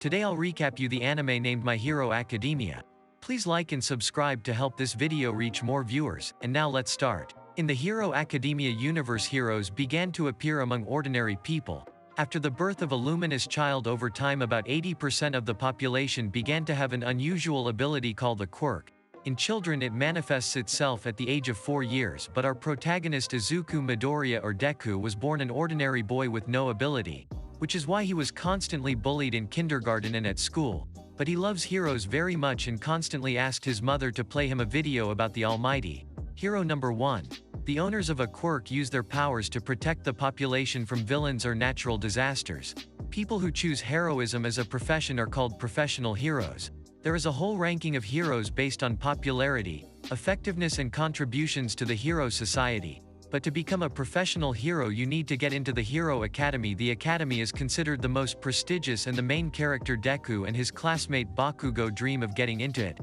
Today I'll recap you the anime named My Hero Academia. Please like and subscribe to help this video reach more viewers, and now let's start. In the Hero Academia universe, heroes began to appear among ordinary people. After the birth of a luminous child, over time about 80% of the population began to have an unusual ability called the quirk. In children it manifests itself at the age of 4 years, but our protagonist Izuku Midoriya or Deku was born an ordinary boy with no ability, which is why he was constantly bullied in kindergarten and at school. But he loves heroes very much and constantly asked his mother to play him a video about the almighty. Hero number 1. The owners of a quirk use their powers to protect the population from villains or natural disasters. People who choose heroism as a profession are called professional heroes. There is a whole ranking of heroes based on popularity, effectiveness and contributions to the hero society. But to become a professional hero you need to get into the Hero Academy. The academy is considered the most prestigious, and the main character Deku and his classmate Bakugo dream of getting into it.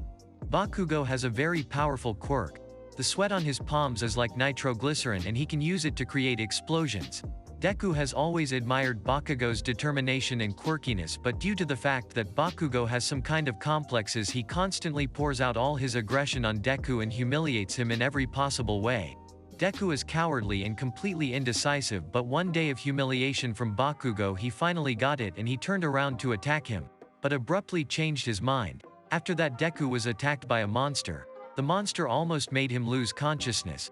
Bakugo has a very powerful quirk. The sweat on his palms is like nitroglycerin and he can use it to create explosions. Deku has always admired Bakugo's determination and quirkiness, but due to the fact that Bakugo has some kind of complexes, he constantly pours out all his aggression on Deku and humiliates him in every possible way. Deku is cowardly and completely indecisive, but one day of humiliation from Bakugo he finally got it and he turned around to attack him, but abruptly changed his mind. After that Deku was attacked by a monster. The monster almost made him lose consciousness.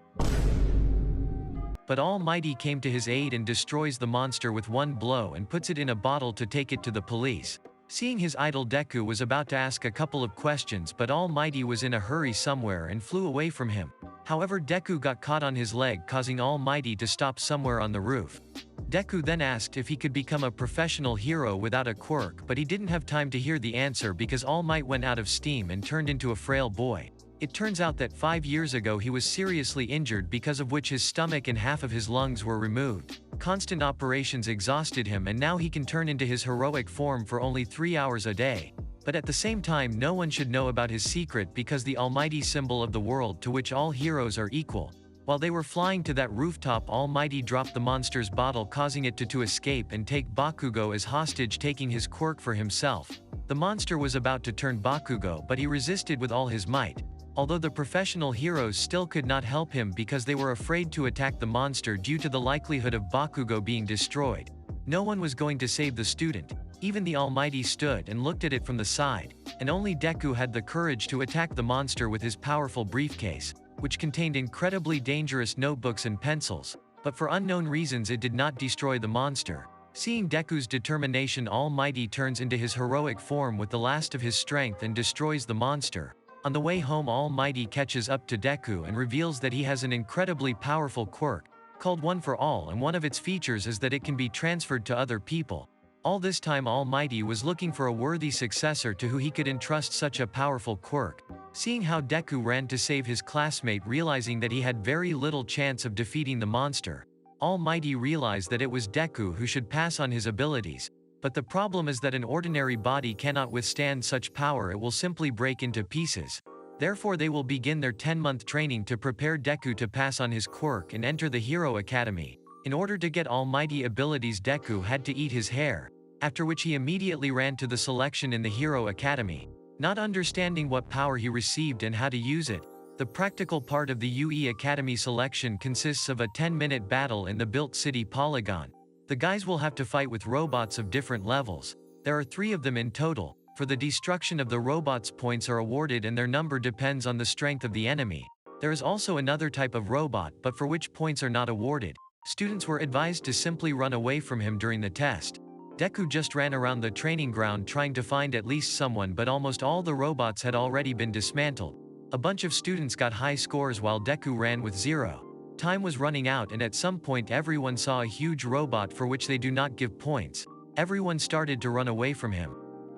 But Almighty came to his aid and destroys the monster with one blow and puts it in a bottle to take it to the police. Seeing his idol, Deku was about to ask a couple of questions, but Almighty was in a hurry somewhere and flew away from him. However, Deku got caught on his leg, causing Almighty to stop somewhere on the roof. Deku then asked if he could become a professional hero without a quirk, but he didn't have time to hear the answer because All Might went out of steam and turned into a frail boy. It turns out that 5 years ago he was seriously injured, because of which his stomach and half of his lungs were removed. Constant operations exhausted him, and now he can turn into his heroic form for only 3 hours a day. But at the same time no one should know about his secret, because the almighty symbol of the world to which all heroes are equal. While they were flying to that rooftop, Almighty dropped the monster's bottle, causing it to escape and take Bakugo as hostage, taking his quirk for himself. The monster was about to turn Bakugo, but he resisted with all his might. Although the professional heroes still could not help him because they were afraid to attack the monster due to the likelihood of Bakugo being destroyed. No one was going to save the student. Even the Almighty stood and looked at it from the side, and only Deku had the courage to attack the monster with his powerful briefcase, which contained incredibly dangerous notebooks and pencils, but for unknown reasons it did not destroy the monster. Seeing Deku's determination, Almighty turns into his heroic form with the last of his strength and destroys the monster. On the way home, Almighty catches up to Deku and reveals that he has an incredibly powerful quirk, called One for All, and one of its features is that it can be transferred to other people. All this time Almighty was looking for a worthy successor to who he could entrust such a powerful quirk. Seeing how Deku ran to save his classmate, realizing that he had very little chance of defeating the monster, Almighty realized that it was Deku who should pass on his abilities. But the problem is that an ordinary body cannot withstand such power, it will simply break into pieces. Therefore they will begin their 10-month training to prepare Deku to pass on his quirk and enter the Hero Academy. In order to get almighty abilities, Deku had to eat his hair, after which he immediately ran to the selection in the Hero Academy. Not understanding what power he received and how to use it, the practical part of the UE Academy selection consists of a 10-minute battle in the built city polygon. The guys will have to fight with robots of different levels. There are 3 of them in total. For the destruction of the robots, points are awarded and their number depends on the strength of the enemy. There is also another type of robot, but for which points are not awarded. Students were advised to simply run away from him during the test. Deku just ran around the training ground trying to find at least someone, but almost all the robots had already been dismantled. A bunch of students got high scores while Deku ran with 0. Time was running out, and at some point everyone saw a huge robot for which they do not give points. Everyone started to run away from him.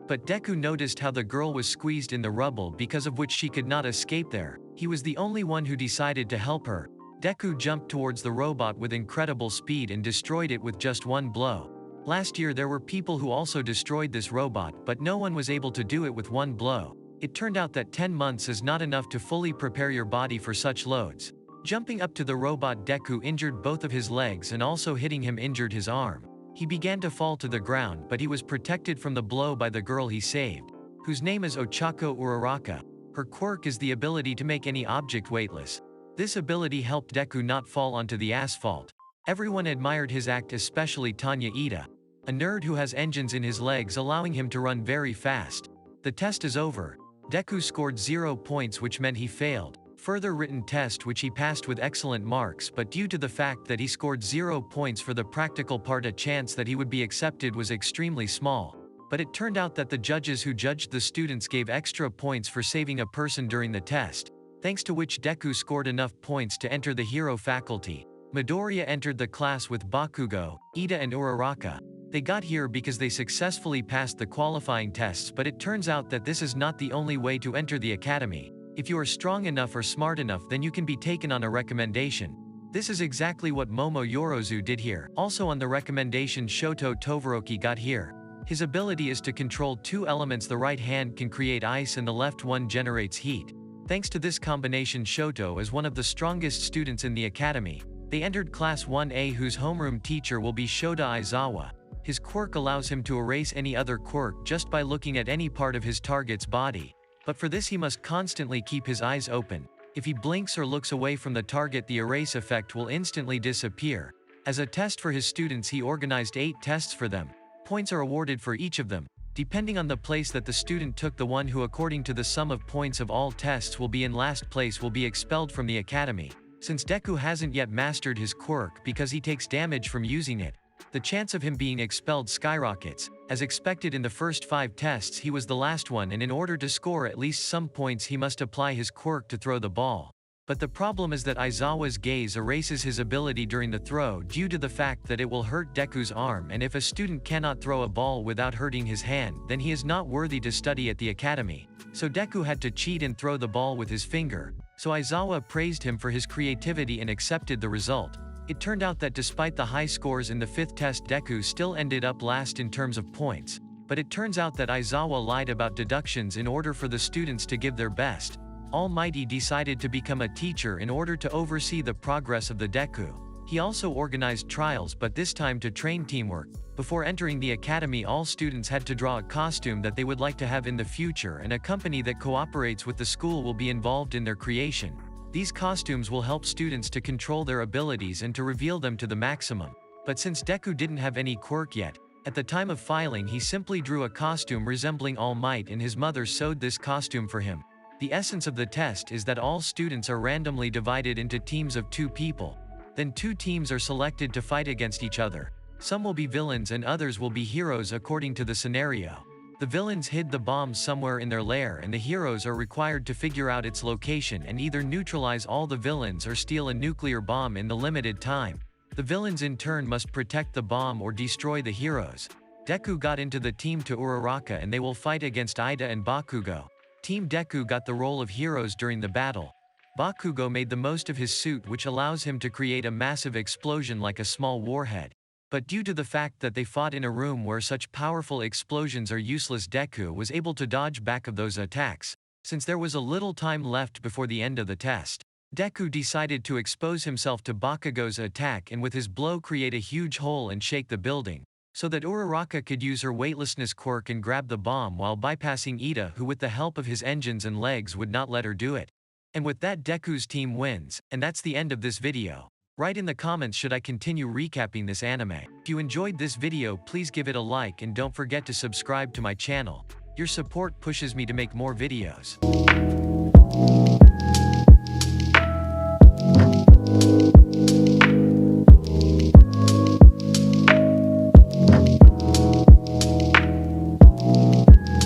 But Deku noticed how the girl was squeezed in the rubble, because of which she could not escape there. He was the only one who decided to help her. Deku jumped towards the robot with incredible speed and destroyed it with just one blow. Last year there were people who also destroyed this robot, but no one was able to do it with one blow. It turned out that 10 months is not enough to fully prepare your body for such loads. Jumping up to the robot, Deku injured both of his legs, and also hitting him injured his arm. He began to fall to the ground, but he was protected from the blow by the girl he saved, whose name is Ochako Uraraka. Her quirk is the ability to make any object weightless. This ability helped Deku not fall onto the asphalt. Everyone admired his act, especially Tanya Ida, a nerd who has engines in his legs allowing him to run very fast. The test is over. Deku scored 0 points, which meant he failed. Further written test which he passed with excellent marks, but due to the fact that he scored 0 points for the practical part, a chance that he would be accepted was extremely small. But it turned out that the judges who judged the students gave extra points for saving a person during the test, thanks to which Deku scored enough points to enter the hero faculty. Midoriya entered the class with Bakugo, Ida and Uraraka. They got here because they successfully passed the qualifying tests, but it turns out that this is not the only way to enter the academy. If you are strong enough or smart enough, then you can be taken on a recommendation. This is exactly what Momo Yorozu did here. Also on the recommendation, Shoto Todoroki got here. His ability is to control 2 elements. The right hand can create ice and the left one generates heat. Thanks to this combination, Shoto is one of the strongest students in the academy. They entered class 1A, whose homeroom teacher will be Shota Aizawa. His quirk allows him to erase any other quirk just by looking at any part of his target's body. But for this he must constantly keep his eyes open. If he blinks or looks away from the target, the erase effect will instantly disappear. As a test for his students, he organized 8 tests for them. Points are awarded for each of them. Depending on the place that the student took, the one who according to the sum of points of all tests will be in last place will be expelled from the academy. Since Deku hasn't yet mastered his quirk because he takes damage from using it, the chance of him being expelled skyrockets. As expected in the first 5 tests, he was the last one, and in order to score at least some points he must apply his quirk to throw the ball. But the problem is that Aizawa's gaze erases his ability during the throw due to the fact that it will hurt Deku's arm, and if a student cannot throw a ball without hurting his hand, then he is not worthy to study at the academy. So Deku had to cheat and throw the ball with his finger. So Aizawa praised him for his creativity and accepted the result. It turned out that despite the high scores in the 5th test, Deku still ended up last in terms of points. But it turns out that Aizawa lied about deductions in order for the students to give their best. All Mighty decided to become a teacher in order to oversee the progress of the Deku. He also organized trials, but this time to train teamwork. Before entering the academy, all students had to draw a costume that they would like to have in the future, and a company that cooperates with the school will be involved in their creation. These costumes will help students to control their abilities and to reveal them to the maximum. But since Deku didn't have any quirk yet, at the time of filing he simply drew a costume resembling All Might, and his mother sewed this costume for him. The essence of the test is that all students are randomly divided into teams of 2 people. Then 2 teams are selected to fight against each other. Some will be villains and others will be heroes according to the scenario. The villains hid the bomb somewhere in their lair, and the heroes are required to figure out its location and either neutralize all the villains or steal a nuclear bomb in the limited time. The villains in turn must protect the bomb or destroy the heroes. Deku got into the team to Uraraka, and they will fight against Ida and Bakugo. Team Deku got the role of heroes during the battle. Bakugo made the most of his suit, which allows him to create a massive explosion like a small warhead. But due to the fact that they fought in a room where such powerful explosions are useless, Deku was able to dodge back of those attacks. Since there was a little time left before the end of the test, Deku decided to expose himself to Bakugo's attack and with his blow create a huge hole and shake the building, so that Uraraka could use her weightlessness quirk and grab the bomb while bypassing Ida, who with the help of his engines and legs would not let her do it. And with that, Deku's team wins, and that's the end of this video. Write in the comments should I continue recapping this anime. If you enjoyed this video, please give it a like and don't forget to subscribe to my channel. Your support pushes me to make more videos.